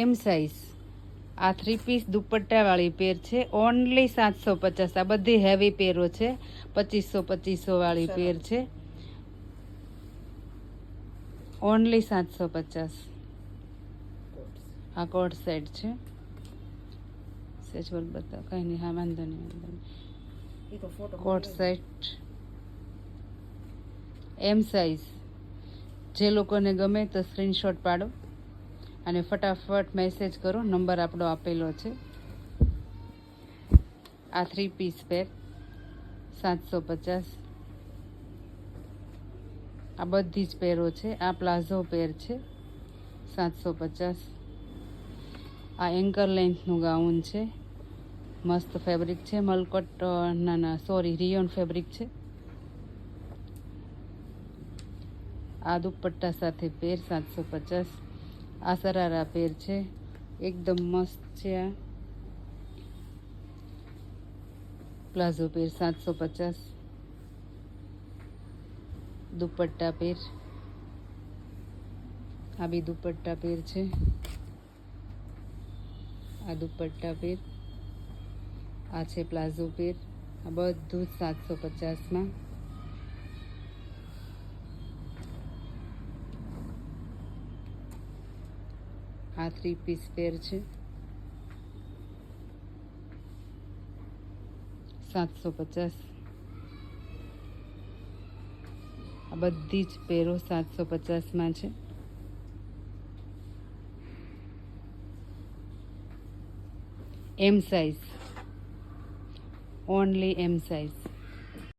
એમ size. આ 3 piece દુપટ્ટાવાળી પેર છે, only 750. આ બધી હેવી પેરો છે, 2500 વાળી પેર છે, ઓનલી 750. આ કોટ સેટ છે. સેજવલ બતાવ, કઈ નહીં. હા, વાંધો નહીં. કોટ સેટ એમ સાઇઝ. જે લોકોને ગમે તો સ્ક્રીનશોટ પાડો અને ફટાફટ મેસેજ કરો. નંબર આપણો આપેલો છે. આ 3 પીસ પેર 750. આ બધી જ પેરો છે. આ પ્લાઝો પેર છે 750. આ એન્કર લેન્થનું ગાઉન છે, મસ્ત ફેબ્રિક છે. મલકટ ના સોરી, રિયોન ફેબ્રિક છે. આ દુપટ્ટા સાથે પેર 750. આ સરારા પેર છે, એકદમ મસ્ત છે. આ પ્લાઝો પેર 750. દુપટ્ટા પેર. આ બી દુપટ્ટા પેર છે. આ દુપટ્ટા પેર. આ છે પ્લાઝો પેર. આ બધું જ 750માં. આ 3 પીસ પેર છે 750. આ બધી જ પેરો 750માં છે. એમ સાઇઝ, ઓનલી એમ સાઇઝ.